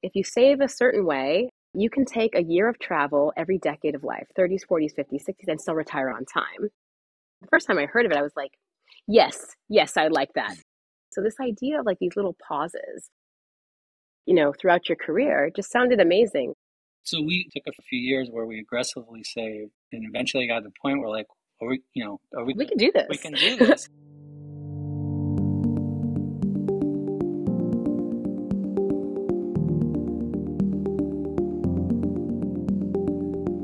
if you save a certain way, you can take a year of travel every decade of life, 30s, 40s, 50s, 60s, and still retire on time. The first time I heard of it, I was like, yes, yes, I like that. So this idea of like these little pauses, throughout your career just sounded amazing. So we took a few years where we aggressively saved, and eventually got to the point where like, We can do we this. can do this.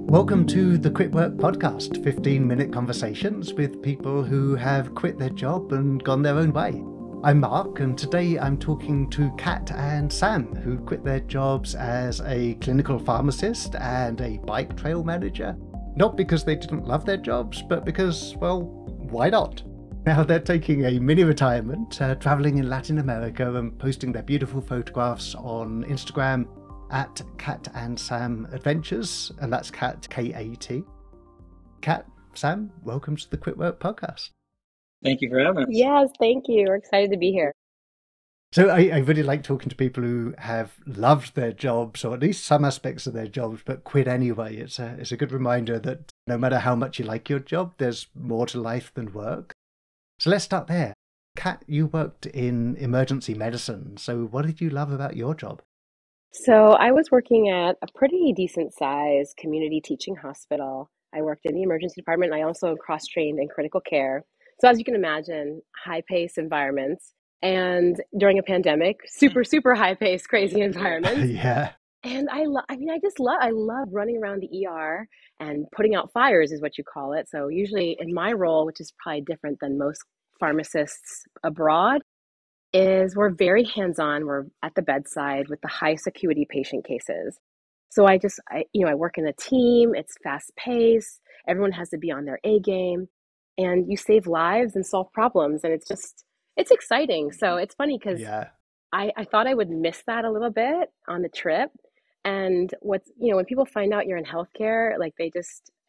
Welcome to the Quit Work podcast, 15-minute conversations with people who have quit their job and gone their own way. I'm Mark, and today I'm talking to Kat and Sam, who quit their jobs as a clinical pharmacist and a bike trail manager. Not because they didn't love their jobs, but because, well, why not? Now they're taking a mini retirement, traveling in Latin America and posting their beautiful photographs on Instagram at Kat and Sam Adventures, and that's Kat, K-A-T. Kat, Sam, welcome to the Quit Work podcast. Thank you for having us. Yes, thank you. We're excited to be here. So I really like talking to people who have loved their jobs, or at least some aspects of their jobs, but quit anyway. It's a good reminder that no matter how much you like your job, there's more to life than work. So let's start there. Kat, you worked in emergency medicine. So what did you love about your job? So I was working at a pretty decent sized community teaching hospital. I worked in the emergency department. I also cross-trained in critical care. So as you can imagine, high-paced environments. And during a pandemic, super, super high-paced, crazy environments. Yeah. And I love running around the ER and putting out fires is what you call it. So usually in my role, which is probably different than most pharmacists abroad, is we're very hands-on. We're at the bedside with the highest acuity patient cases. So I work in a team. It's fast-paced. Everyone has to be on their A game, and you save lives and solve problems. And it's exciting. So it's funny because Yeah. I thought I would miss that a little bit on the trip. And when people find out you're in healthcare, like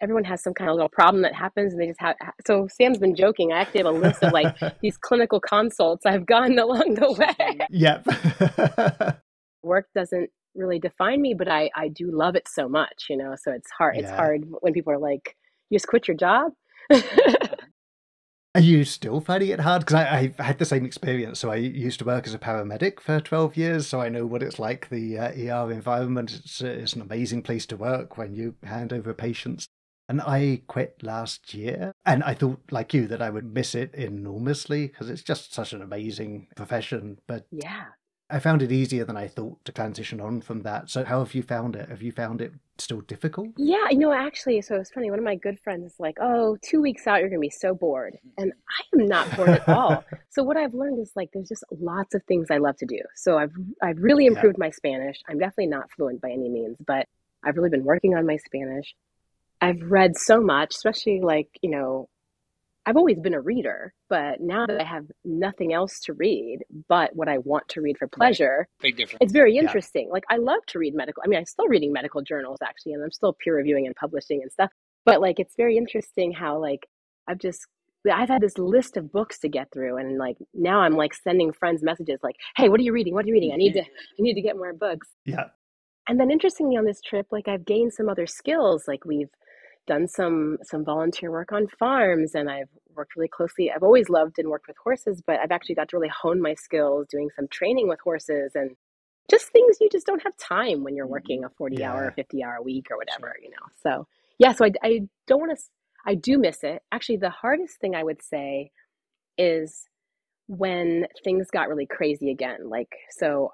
everyone has some kind of little problem that happens and they just so Sam's been joking. I actually have a list of like these clinical consults I've gotten along the way. Yep. Work doesn't really define me, but I do love it so much, so it's hard. It's Yeah. hard when people are like, you just quit your job. Are you still finding it hard? Because I've had the same experience. So I used to work as a paramedic for 12 years, so I know what it's like, the ER environment. It's an amazing place to work when you hand over patients. And I quit last year, and I thought, like you, that I would miss it enormously because it's just such an amazing profession. But Yeah. I found it easier than I thought to transition on from that. So how have you found it? Have you found it still difficult? Yeah, actually, so it's funny. One of my good friends is like, oh, 2 weeks out, you're going to be so bored. And I am not bored at all. So what I've learned is like, there's just lots of things I love to do. So I've really Yeah. improved my Spanish. I'm definitely not fluent by any means, but I've really been working on my Spanish. I've read so much, especially I've always been a reader, but now that I have nothing else to read but what I want to read for pleasure, Big difference. it's very Yeah. interesting. Like I love to read I'm still reading medical journals actually, and I'm still peer reviewing and publishing and stuff. But like it's very interesting how like I've had this list of books to get through, and like now I'm like sending friends messages like, "Hey, what are you reading? What are you reading? I need to get more books." Yeah. And then interestingly on this trip, like I've gained some other skills. Like we've done some volunteer work on farms, and I've worked really closely. I've always loved and worked with horses, but I've actually got to really hone my skills doing some training with horses and just things you just don't have time when you're working a 40-hour or Yeah. 50-hour week or whatever. So yeah, so I don't want to, I do miss it. Actually, the hardest thing I would say is when things got really crazy again. Like, so,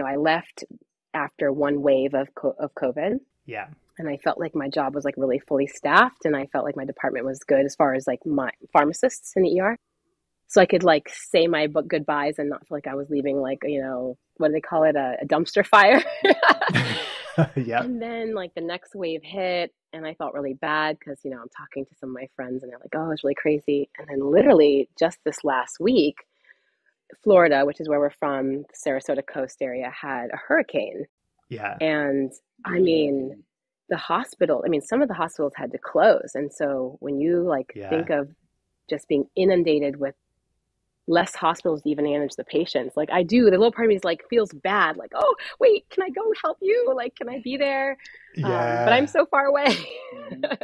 I left after one wave of COVID. Yeah. And I felt like my job was like really fully staffed, and I felt like my department was good as far as like my pharmacists in the ER. So I could like say my goodbyes and not feel like I was leaving like, what do they call it? A dumpster fire. Yeah. And then like the next wave hit and I felt really bad because, I'm talking to some of my friends and they're like, oh, it's really crazy. And then literally just this last week, Florida, which is where we're from, the Sarasota coast area, had a hurricane. Yeah. And I mean, some of the hospitals had to close. And so when you like Yeah. think of just being inundated with less hospitals to even manage the patients. Like I do, the little part of me is like feels bad. Like, oh wait, can I go help you? Like, can I be there? But I'm Yeah. so far away. Mhm.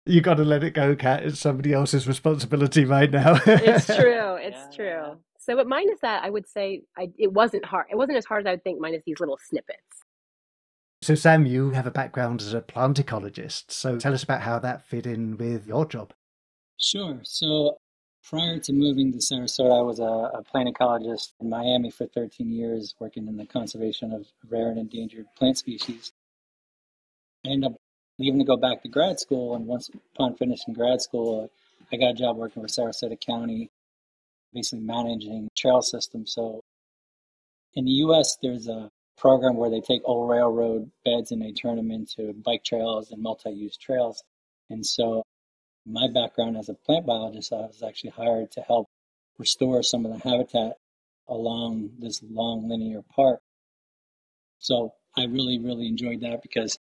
You got to let it go, Kat. It's somebody else's responsibility right now. It's true. It's Yeah, yeah. true. So, but minus that, I would say it wasn't hard. It wasn't as hard as I would think, minus these little snippets. So, Sam, you have a background as a plant ecologist. So, tell us about how that fit in with your job. Sure. So prior to moving to Sarasota, I was a plant ecologist in Miami for 13 years, working in the conservation of rare and endangered plant species. I ended up leaving to go back to grad school, and once upon finishing grad school, I got a job working for Sarasota County, basically managing trail systems. So in the U.S., there's a program where they take old railroad beds and they turn them into bike trails and multi-use trails. And so my background as a plant biologist, I was actually hired to help restore some of the habitat along this long linear park. So I really, really enjoyed that because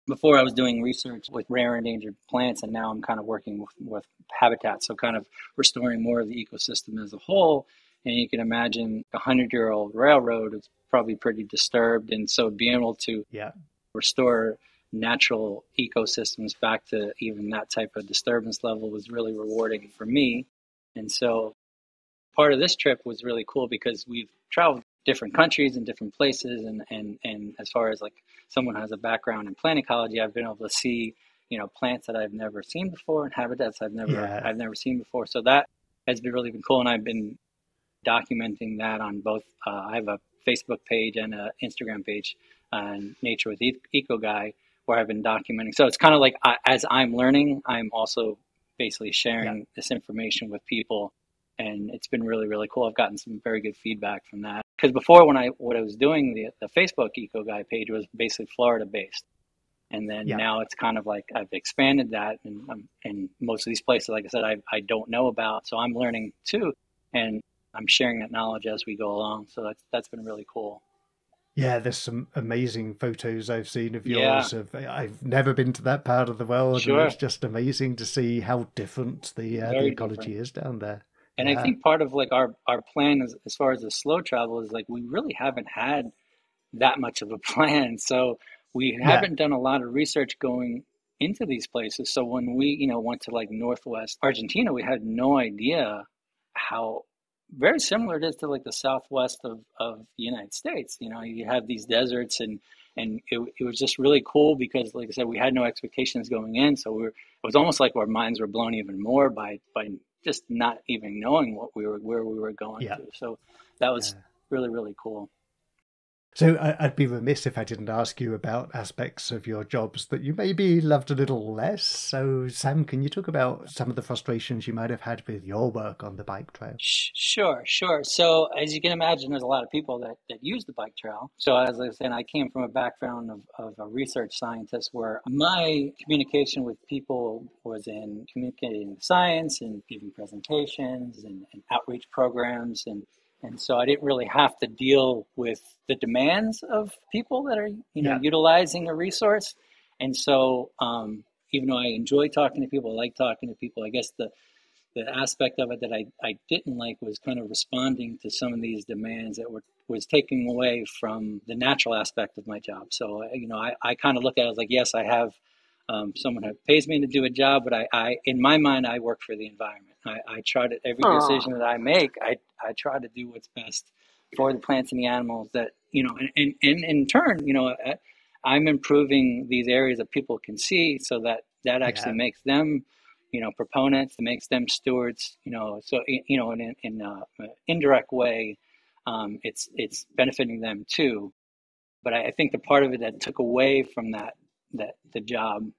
before I was doing research with rare and endangered plants, and now I'm kind of working with habitat, so kind of restoring more of the ecosystem as a whole. And you can imagine a 100-year-old railroad is probably pretty disturbed, and so being able to Yeah. restore natural ecosystems back to even that type of disturbance level was really rewarding for me. And so part of this trip was really cool because we've traveled different countries and different places, and as far as like someone who has a background in plant ecology, I've been able to see, plants that I've never seen before and habitats Yeah. I've never seen before. So that has been really been cool, and I've been documenting that on both. I have a Facebook page and an Instagram page, Nature with Eco Guy, where I've been documenting. So it's kind of like as I'm learning, I'm also basically Yeah. sharing this information with people, and it's been really, really cool. I've gotten some very good feedback from that because before what I was doing, the Facebook Eco Guy page was basically Florida based. And then Yeah. now it's kind of like I've expanded that, and most of these places, like I said, I don't know about, so I'm learning too, and I'm sharing that knowledge as we go along. So that's been really cool. Yeah, there's some amazing photos I've seen of Yeah, yours. I've never been to that part of the world, and sure, it's just amazing to see how different the very different. ecology is down there. And I Yeah. think part of like our plan as far as the slow travel is like we really haven't had that much of a plan. So we Yeah. haven't done a lot of research going into these places. So when we, went to like Northwest Argentina, we had no idea how very similar it is to like the Southwest of the United States. You have these deserts and it was just really cool because like I said, we had no expectations going in. So it was almost like our minds were blown even more by just not even knowing where we were going Yeah. to. So that was Yeah. really, really cool. So I'd be remiss if I didn't ask you about aspects of your jobs that you maybe loved a little less. So, Sam, can you talk about some of the frustrations you might have had with your work on the bike trail? Sure, sure. So as you can imagine, there's a lot of people that use the bike trail. So as I was saying, I came from a background of a research scientist where my communication with people was in communicating science and giving presentations and outreach programs. And so I didn't really have to deal with the demands of people that are, Yeah. utilizing a resource. And so even though I enjoy talking to people, I like talking to people, I guess the aspect of it that I didn't like was kind of responding to some of these demands that was taking away from the natural aspect of my job. So I kind of look at it as like, yes, I have someone who pays me to do a job, but I in my mind I work for the environment. I try to every Aw. decision that I make, I try to do what's best for the plants and the animals that and in turn I'm improving these areas that people can see so that actually Yeah. makes them proponents, it makes them stewards, so in indirect way, it's benefiting them too. But I think the part of it that took away from that the job,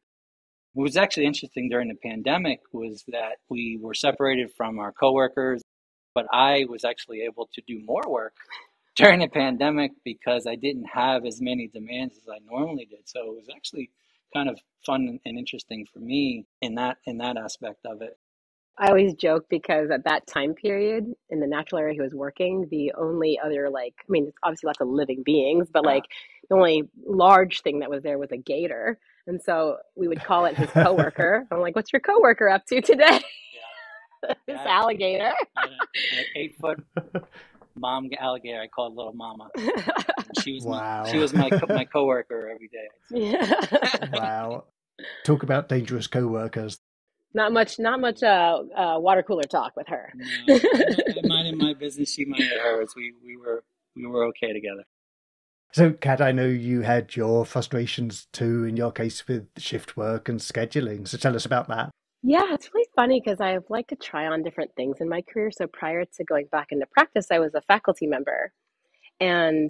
what was actually interesting during the pandemic was that we were separated from our coworkers, but I was actually able to do more work during the pandemic because I didn't have as many demands as I normally did. So it was actually kind of fun and interesting for me in that aspect of it. I always joke because at that time period in the natural area he was working, the only other like, I mean, it's obviously lots of living beings, but like the only large thing that was there was a gator. And so we would call it his coworker. I'm like, what's your coworker up to today? This alligator. An 8-foot mom alligator. I called Little Mama. She was Wow. she was my coworker every day. Yeah. Wow. Talk about dangerous co-workers. Not much water cooler talk with her. No, I minded my business. She minded hers. We were okay together. So, Kat, I know you had your frustrations too, in your case, with shift work and scheduling. So tell us about that. Yeah, it's really funny because I like to try on different things in my career. So prior to going back into practice, I was a faculty member. And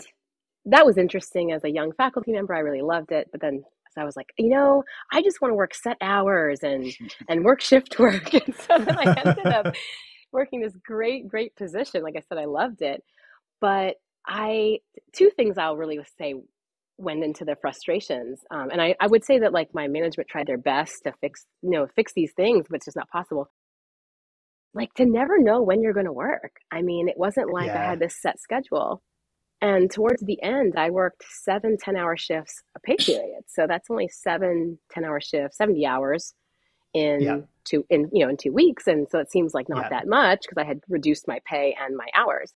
that was interesting as a young faculty member. I really loved it. But then as I was like, I just want to work set hours and work shift work. And so then I ended up working this great position. Like I said, I loved it. But two things I'll really say went into the frustrations. And I would say that like my management tried their best to fix these things, but it's just not possible. Like to never know when you're going to work. I mean, it wasn't like I had this set schedule. And towards the end, I worked 7 10-hour shifts a pay period. So that's only 7 10-hour shifts, 70 hours in 2 weeks. And so it seems like not that much because I had reduced my pay and my hours.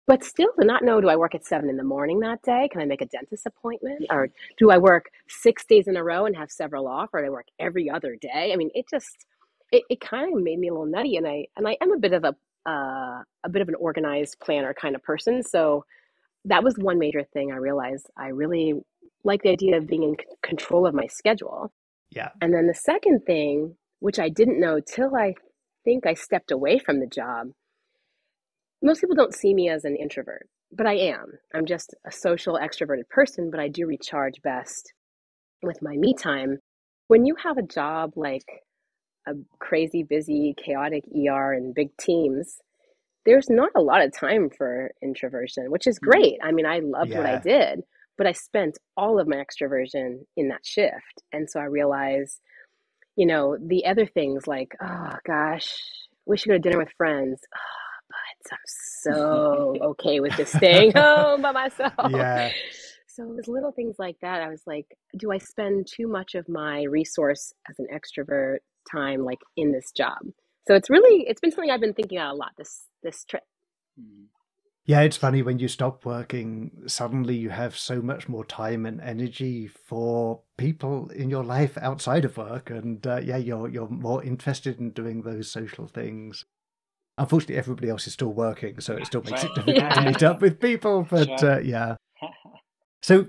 But still to not know, do I work at 7 in the morning that day? Can I make a dentist appointment? Or do I work 6 days in a row and have several off? Or do I work every other day? I mean, it kind of made me a little nutty. And I am a bit of an organized planner kind of person. So that was one major thing I realized. I really like the idea of being in control of my schedule. Yeah. And then the second thing, which I didn't know till I think I stepped away from the job, most people don't see me as an introvert, but I am. I'm just a social, extroverted person, but I do recharge best with my me time. When you have a job like a crazy, busy, chaotic ER and big teams, there's not a lot of time for introversion, which is great. I mean, I loved what I did, but I spent all of my extroversion in that shift. And so I realized, the other things like, oh gosh, we should go to dinner with friends. But I'm so okay with just staying home by myself. Yeah. So it was little things like that. I was like, do I spend too much of my resource as an extrovert time like in this job? So it's been something I've been thinking about a lot this trip. Yeah, it's funny when you stop working, suddenly you have so much more time and energy for people in your life outside of work. And you're more interested in doing those social things. Unfortunately, everybody else is still working, so it still makes it difficult to meet up with people. But yeah. So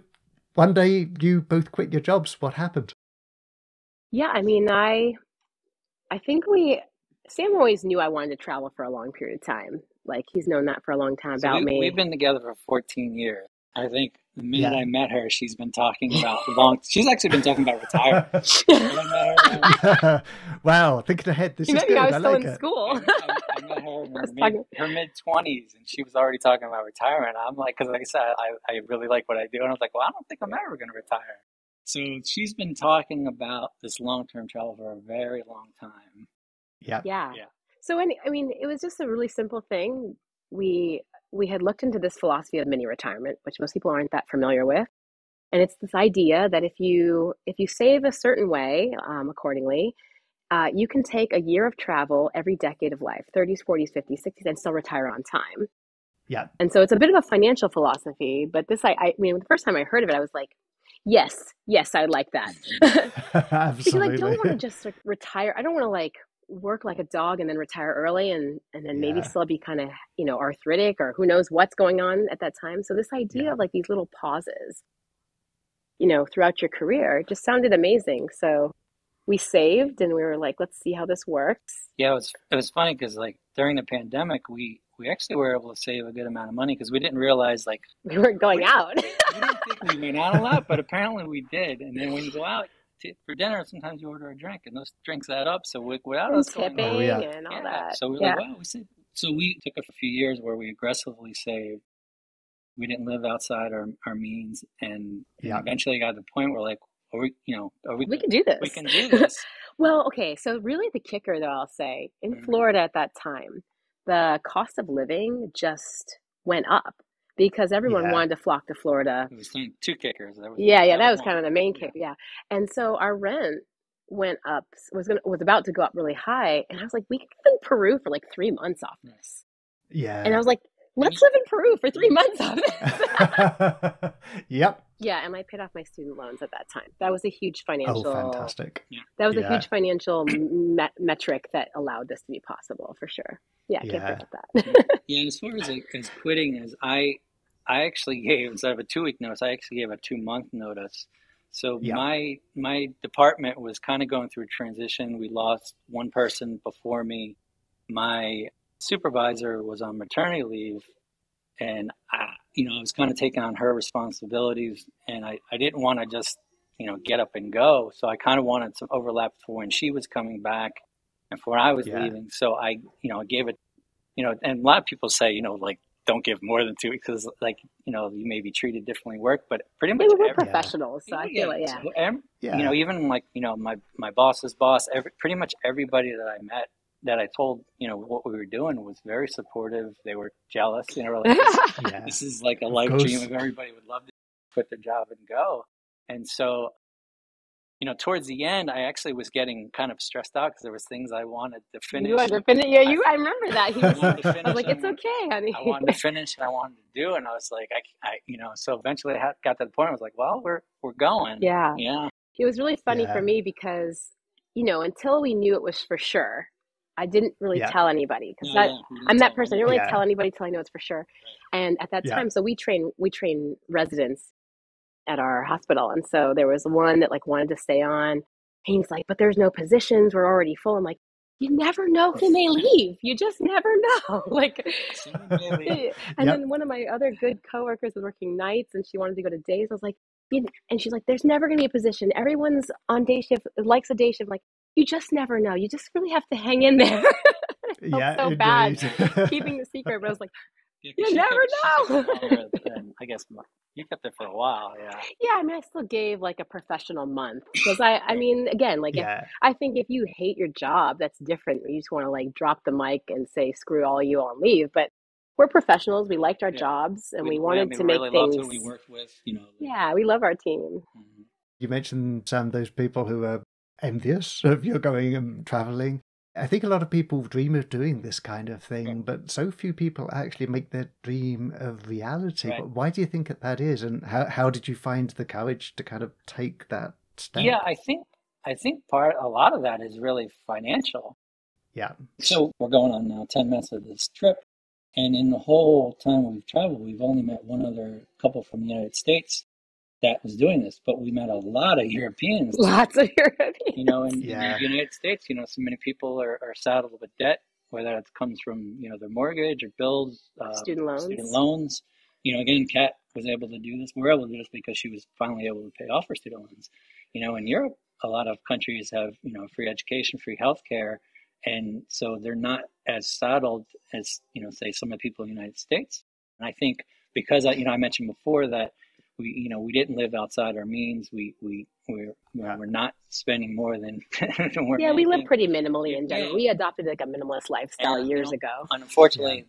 one day you both quit your jobs. What happened? Yeah, I mean, I think Sam always knew I wanted to travel for a long period of time. Like he's known that for a long time about me. We've been together for 14 years. I think the minute I met her, she's been talking about she's actually been talking about retirement. Wow, thinking ahead. This is good. I was still like in it. school. I met her in her mid-20s, and she was already talking about retirement. I'm like, because like I said, I really like what I do. And I was like, well, I don't think I'm ever going to retire. So she's been talking about this long-term travel for a very long time. Yeah. So I mean, it was just a really simple thing. We had looked into this philosophy of mini retirement, which most people aren't that familiar with. And it's this idea that if you save a certain way, accordingly, you can take a year of travel every decade of life, 30s, 40s, 50s, 60s, and still retire on time. Yeah. And so it's a bit of a financial philosophy, but this, I mean, the first time I heard of it, I was like, yes, I like that. Absolutely. Because I don't want to just retire. I don't want to like work like a dog and then retire early and then maybe still be kind of, arthritic or who knows what's going on at that time. So this idea of like these little pauses, throughout your career just sounded amazing. So we saved and we were like, let's see how this works. Yeah, it was funny because like during the pandemic, we actually were able to save a good amount of money because we didn't realize like we weren't going out. We didn't think we went out a lot, but apparently we did. And then when you go out for dinner, sometimes you order a drink, and those drinks add up. So without us tipping going out, and all that. So we were like, wow, we saved. So we took a few years where we aggressively saved. We didn't live outside our means, and eventually got to the point where like, we can do this. We can do this. Well, okay. So really, the kicker, though, I'll say, in Florida at that time, the cost of living just went up because everyone wanted to flock to Florida. It was two kickers. That was kind of the main kicker. Yeah. And so our rent went up, was about to go up really high, and I was like, we could live in Peru for like 3 months off this. And I Yeah. was like, let's live in Peru for 3 months off this. Yep. Yeah, and I paid off my student loans at that time. That was a huge Oh, financial fantastic. that was a Yeah. huge financial metric that allowed this to be possible for sure. Yeah, I can't Yeah. forget that. Yeah, and as far as quitting, I actually gave, instead of a 2 week notice, I actually gave a 2 month notice. So Yeah. my department was kind of going through a transition. We lost one person before me. My supervisor was on maternity leave, and I was kind of taking on her responsibilities, and I didn't want to just get up and go. So I kind of wanted some overlap for when she was coming back and for when I was Yeah. leaving. So I gave it, and a lot of people say, like, don't give more than 2 weeks because, like, you may be treated differently at work, but pretty much We're every, professionals, so I feel like, yeah. so, Yeah. even like, my boss's boss, pretty much everybody that I met that I told, what we were doing was very supportive. They were jealous, like, Yeah. this is like a Of life course. dream of everybody would love to quit their job and go. And so, towards the end, I actually was getting kind of stressed out because there was things I wanted to finish. You wanted to finish, yeah, I remember that. I wanted to I finish. was like, it's okay, honey. I wanted to finish and I wanted to do, and I was like, so eventually I got to the point where I was like, well, we're going. Yeah. Yeah. It was really funny Yeah. for me because, until we knew it was for sure, I didn't really Yeah. tell anybody because Yeah, I'm that person. I don't really Yeah. tell anybody till I know it's for sure. And at that Yeah. time, so we train residents at our hospital, and so there was one that like wanted to stay on. And he's like, but there's no positions. We're already full. I'm like, you never know who may leave. You just never know. Like, and Yep. then one of my other good coworkers was working nights, and she wanted to go to days. I was like, and she's like, there's never going to be a position. Everyone's on day shift, likes a day shift. Like, you just never know. You just really have to hang in there. I felt Yeah, so bad indeed. keeping the secret, but I was like, Yeah, 'cause you she never kept know. it longer than, I guess you kept it for a while. Yeah. Yeah, I mean, I still gave like a professional month because I mean, again, like Yeah. I think if you hate your job, that's different. You just want to like drop the mic and say, screw all you on leave. But we're professionals. We liked our Yeah. jobs and we I wanted mean, to we make really things. loved who we worked with. Yeah, we love our team. Mhm. You mentioned those people who are envious of your going and traveling. I think a lot of people dream of doing this kind of thing, Right. but so few people actually make their dream a reality. Right. But why do you think that is? And how did you find the courage to kind of take that step? Yeah, I think a lot of that is really financial. Yeah. So we're going on now 10 months of this trip, and in the whole time we've traveled, we've only met one other couple from the United States that was doing this, but we met a lot of Europeans. Lots of Europeans. In Yeah. the United States, so many people are saddled with debt, whether it comes from, their mortgage or bills, Student loans. Again, Kat was able to do this. We're able to do this because she was finally able to pay off her student loans. In Europe, a lot of countries have, free education, free healthcare. And so they're not as saddled as, say some of the people in the United States. And I think because I mentioned before that we didn't live outside our means. We're not spending more than we're Yeah, we live making. pretty minimally in general. Yeah. We adopted like a minimalist lifestyle years ago. And unfortunately,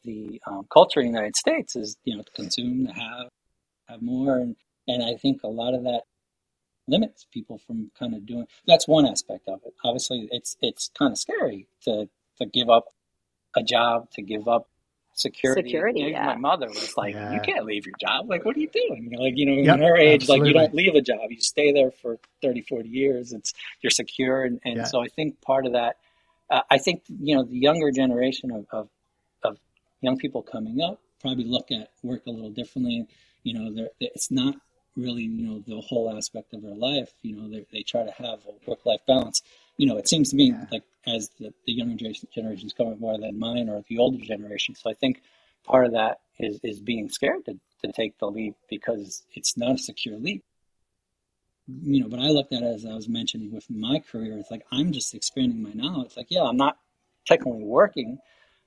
the culture in the United States is to consume, to have more, and I think a lot of that limits people from kind of doing. That's one aspect of it. Obviously, it's kind of scary to give up a job, to give up security. Yeah. My mother was like, Yeah. you can't leave your job. Like, what are you doing? Like, Yep, in her age, absolutely. like, you don't leave a job. You stay there for 30, 40 years. You're secure. And Yeah. so I think part of that, I think, the younger generation of young people coming up probably look at work a little differently. It's not really, the whole aspect of their life. They try to have a work-life balance. It seems to me like as the younger generations coming more than mine or the older generation. So I think part of that is being scared to take the leap because it's not a secure leap. But I looked at it as I was mentioning with my career. It's like I'm just expanding my knowledge. Like, yeah, I'm not technically working,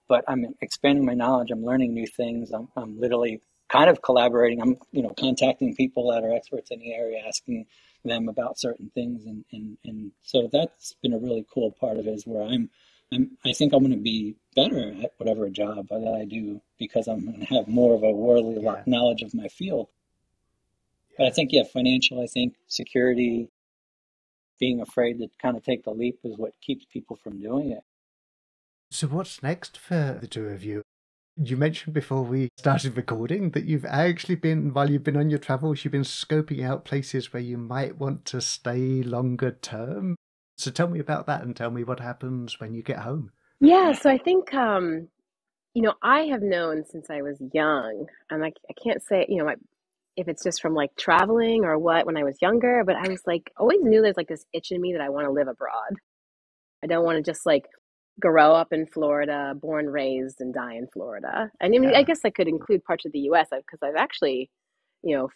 but I'm expanding my knowledge. I'm learning new things. I'm literally kind of collaborating. I'm contacting people that are experts in the area, asking them about certain things, and so that's been a really cool part of it. Is where I think I'm going to be better at whatever job that I do because I'm going to have more of a worldly knowledge of my field. But I think financial. I think security. being afraid to kind of take the leap is what keeps people from doing it. So what's next for the two of you? You mentioned before we started recording that you've actually been, while you've been on your travels, you've been scoping out places where you might want to stay longer term. So tell me about that and tell me what happens when you get home. Yeah, so I think, I have known since I was young, and I can't say, if it's just from like traveling or what when I was younger, but I was like, always knew there's like this itch in me that I want to live abroad. I don't want to just like grow up in Florida, born, raised, and die in Florida. And I mean, I guess I could include parts of the US because I've actually,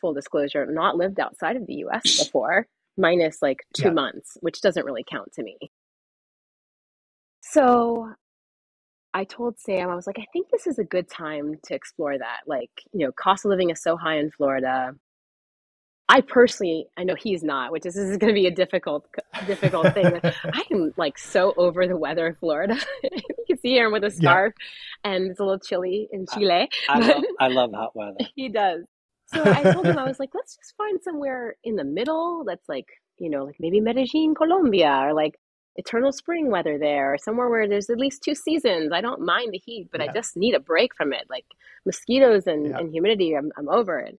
full disclosure, not lived outside of the US before, minus like 2 months, which doesn't really count to me. So I told Sam, I was like, I think this is a good time to explore that. Like, cost of living is so high in Florida. I know he's not, which this is going to be a difficult thing. I am like so over the weather in Florida. You can see here I'm with a scarf, and it's a little chilly in Chile. I love hot weather. He does. So I told him, I was like, let's just find somewhere in the middle that's like, like maybe Medellin, Colombia, or like eternal spring weather there, or somewhere where there's at least 2 seasons. I don't mind the heat, but I just need a break from it. Like mosquitoes and humidity, I'm over it.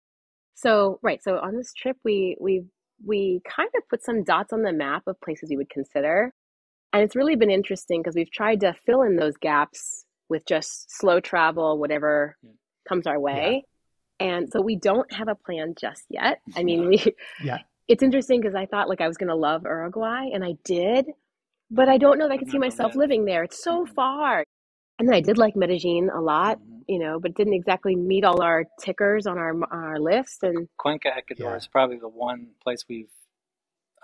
So on this trip, we kind of put some dots on the map of places we would consider. And it's really been interesting because we've tried to fill in those gaps with just slow travel, whatever comes our way. And so we don't have a plan just yet. I mean, it's interesting because I thought like I was going to love Uruguay, and I did, but I don't know if I could see myself living there. It's so far. And then I did like Medellin a lot, but didn't exactly meet all our tickers on our list. And Cuenca, Ecuador is probably the one place we've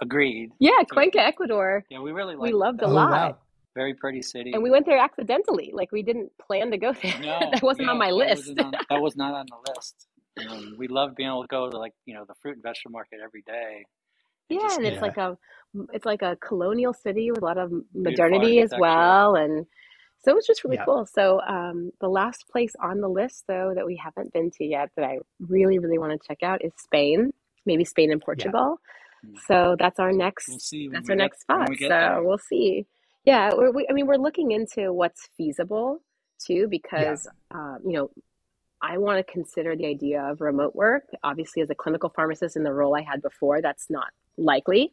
agreed. Yeah, Cuenca, Ecuador. Yeah, we really loved a lot. Wow. Very pretty city. And we went there accidentally. Like we didn't plan to go there. No, that wasn't on my list. That was not on the list. We loved being able to go to like, the fruit and vegetable market every day. And it's like a colonial city with a lot of modernity as well. And so it was just really cool. So the last place on the list, though, that we haven't been to yet that I really, really want to check out is Spain, maybe Spain and Portugal. So that's our next, next spot. So we'll see. Yeah, we're looking into what's feasible too, because, I want to consider the idea of remote work. Obviously, as a clinical pharmacist in the role I had before, that's not likely.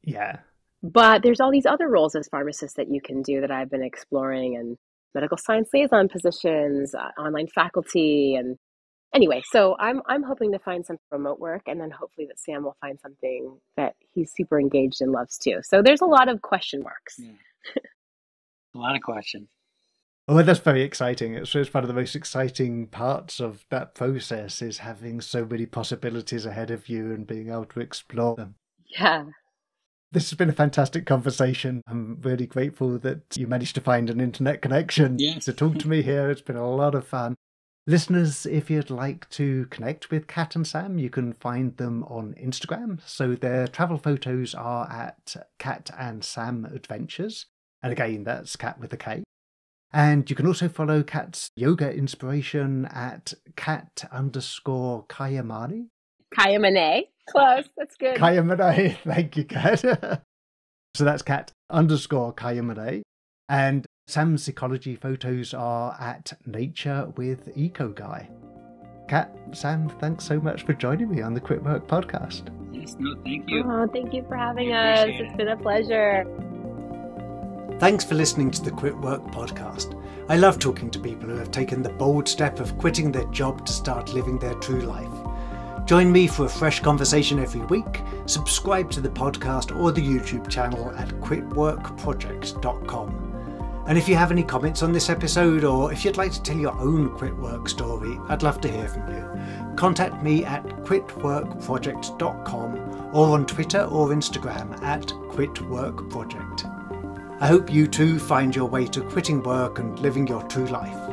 Yeah. But there's all these other roles as pharmacists that you can do that I've been exploring, and medical science liaison positions, online faculty, and anyway, so I'm hoping to find some remote work, and then hopefully that Sam will find something that he's super engaged and loves too. So there's a lot of question marks. A lot of questions. Well, that's very exciting. It's one of the most exciting parts of that process is having so many possibilities ahead of you and being able to explore them. Yeah. This has been a fantastic conversation. I'm really grateful that you managed to find an internet connection to talk to me here. It's been a lot of fun. Listeners, if you'd like to connect with Kat and Sam, you can find them on Instagram. So their travel photos are at Kat and Sam Adventures. And again, that's Kat with a K. And you can also follow Kat's yoga inspiration at Kat_Kayamani. Kayamane. Close. That's good. Kayamane. Thank you, Kat. So that's Kat_Kayamane. And Sam's ecology photos are at Nature with Eco Guy. Kat, Sam, thanks so much for joining me on the Quit Work podcast. Yes, no, thank you. Oh, thank you for having us. It's been a pleasure. Thanks for listening to the Quit Work podcast. I love talking to people who have taken the bold step of quitting their job to start living their true life. Join me for a fresh conversation every week. Subscribe to the podcast or the YouTube channel at quitworkproject.com. And if you have any comments on this episode, or if you'd like to tell your own quit work story, I'd love to hear from you. Contact me at quitworkproject.com or on Twitter or Instagram at quitworkproject. I hope you too find your way to quitting work and living your true life.